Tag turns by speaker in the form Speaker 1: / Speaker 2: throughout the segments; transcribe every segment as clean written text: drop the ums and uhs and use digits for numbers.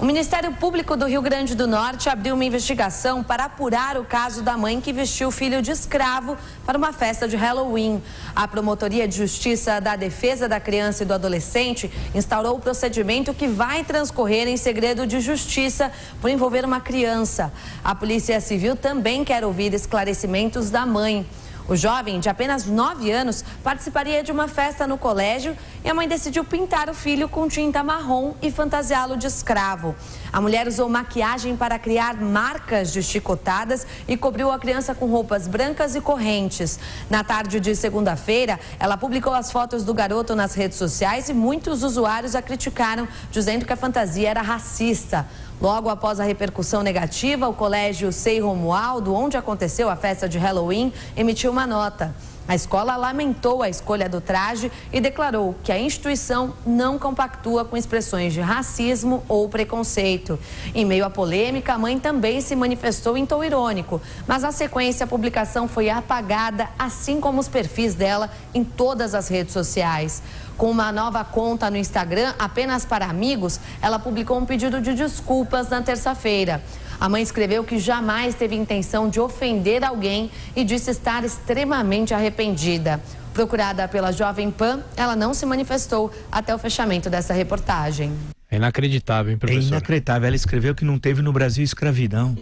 Speaker 1: O Ministério Público do Rio Grande do Norte abriu uma investigação para apurar o caso da mãe que vestiu o filho de escravo para uma festa de Halloween. A Promotoria de Justiça da Defesa da Criança e do Adolescente instaurou o procedimento que vai transcorrer em segredo de justiça por envolver uma criança. A Polícia Civil também quer ouvir esclarecimentos da mãe. O jovem, de apenas 9 anos, participaria de uma festa no colégio e a mãe decidiu pintar o filho com tinta marrom e fantasiá-lo de escravo. A mulher usou maquiagem para criar marcas de chicotadas e cobriu a criança com roupas brancas e correntes. Na tarde de segunda-feira, ela publicou as fotos do garoto nas redes sociais e muitos usuários a criticaram, dizendo que a fantasia era racista. Logo após a repercussão negativa, o colégio Sei Romualdo, onde aconteceu a festa de Halloween, emitiu uma nota. A escola lamentou a escolha do traje e declarou que a instituição não compactua com expressões de racismo ou preconceito. Em meio à polêmica, a mãe também se manifestou em tom irônico, mas na sequência a publicação foi apagada, assim como os perfis dela em todas as redes sociais. Com uma nova conta no Instagram, apenas para amigos, ela publicou um pedido de desculpas na terça-feira. A mãe escreveu que jamais teve intenção de ofender alguém e disse estar extremamente arrependida. Procurada pela Jovem Pan, ela não se manifestou até o fechamento dessa reportagem.
Speaker 2: É inacreditável, hein, professor?
Speaker 3: É inacreditável. Ela escreveu que não teve no Brasil escravidão.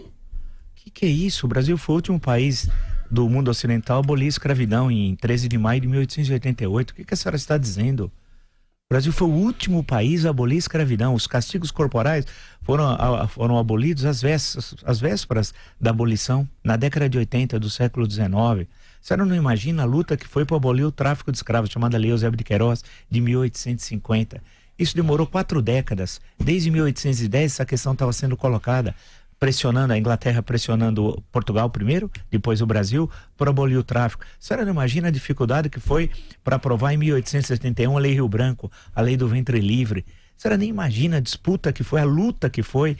Speaker 3: Que é isso? O Brasil foi o último país do mundo ocidental a abolir a escravidão em 13 de maio de 1888. O que a senhora está dizendo? O Brasil foi o último país a abolir a escravidão. Os castigos corporais foram abolidos às vésperas da abolição, na década de 80 do século XIX. A senhora não imagina a luta que foi para abolir o tráfico de escravos, chamada Lei Eusébio de Queiroz, de 1850. Isso demorou 4 décadas. Desde 1810 essa questão estava sendo colocada, pressionando a Inglaterra, pressionando Portugal primeiro, depois o Brasil, por abolir o tráfico. A senhora não imagina a dificuldade que foi para aprovar em 1871 a Lei Rio Branco, a Lei do Ventre Livre. A senhora nem imagina a disputa que foi, a luta que foi,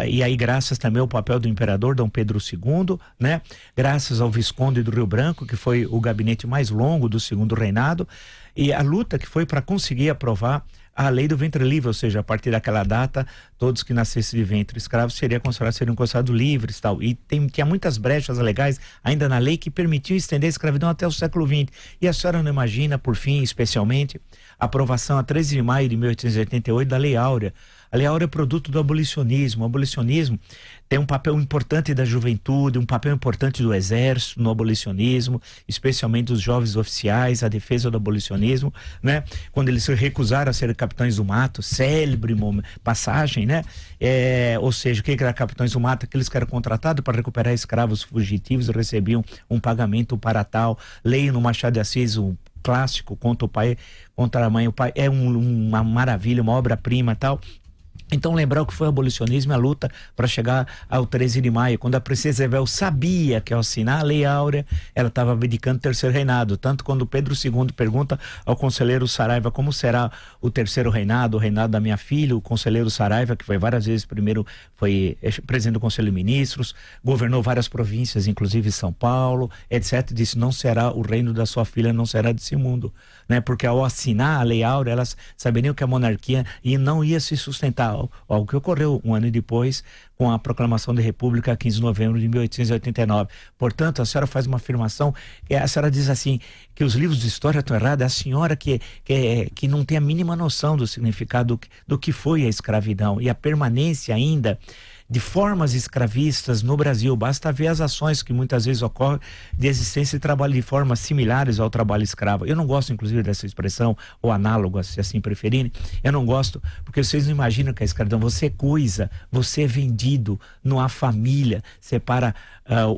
Speaker 3: e aí graças também ao papel do imperador Dom Pedro II, né? Graças ao Visconde do Rio Branco, que foi o gabinete mais longo do segundo reinado, e a luta que foi para conseguir aprovar a lei do ventre livre, ou seja, a partir daquela data, todos que nascessem de ventre escravo seriam considerados livres, tal. E tinha muitas brechas legais ainda na lei que permitiam estender a escravidão até o século XX. E a senhora não imagina, por fim, especialmente, a aprovação a 13 de maio de 1888 da Lei Áurea. A Lei Áurea é produto do abolicionismo. O abolicionismo tem um papel importante da juventude, um papel importante do exército no abolicionismo, especialmente dos jovens oficiais, a defesa do abolicionismo, né? Quando eles se recusaram a ser capitães do mato, célebre passagem, né? Ou seja, o que era capitães do mato? Aqueles que eram contratados para recuperar escravos fugitivos e recebiam um pagamento para tal. Leio no Machado de Assis um clássico contra o pai, contra a mãe. O pai é uma maravilha, uma obra-prima, tal. Então lembrar o que foi o abolicionismo, a luta para chegar ao 13 de maio, quando a princesa Isabel sabia que ao assinar a Lei Áurea, ela estava abdicando do terceiro reinado. Tanto quando Pedro II pergunta ao conselheiro Saraiva como será o terceiro reinado, o reinado da minha filha, o conselheiro Saraiva, que foi várias vezes, primeiro foi presidente do Conselho de Ministros, governou várias províncias, inclusive São Paulo, etc. Disse, não será o reino da sua filha, não será desse mundo, né? Porque ao assinar a Lei Áurea, elas saberiam que a monarquia não ia se sustentar. O que ocorreu um ano depois com a proclamação da República, 15 de novembro de 1889. Portanto, a senhora faz uma afirmação, a senhora diz assim, que os livros de história estão errados. É a senhora que não tem a mínima noção do significado do que foi a escravidão e a permanência ainda de formas escravistas no Brasil. Basta ver as ações que muitas vezes ocorrem de existência de trabalho de formas similares ao trabalho escravo. Eu não gosto, inclusive, dessa expressão, ou análoga, se assim preferirem. Eu não gosto, porque vocês não imaginam que a escravidão, você é coisa, você é vendido, não há família, separa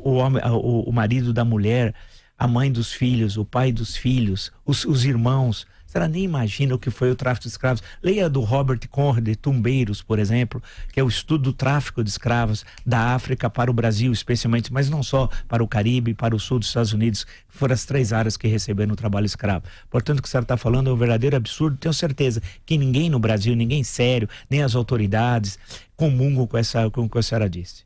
Speaker 3: o marido da mulher, a mãe dos filhos, o pai dos filhos, os irmãos. A senhora nem imagina o que foi o tráfico de escravos. Leia do Robert Conrad de Tumbeiros, por exemplo, que é o estudo do tráfico de escravos da África para o Brasil, especialmente, mas não só para o Caribe, para o sul dos Estados Unidos, que foram as 3 áreas que receberam o trabalho escravo. Portanto, o que a senhora está falando é um verdadeiro absurdo. Tenho certeza que ninguém no Brasil, ninguém sério, nem as autoridades, comungam com o que a senhora disse.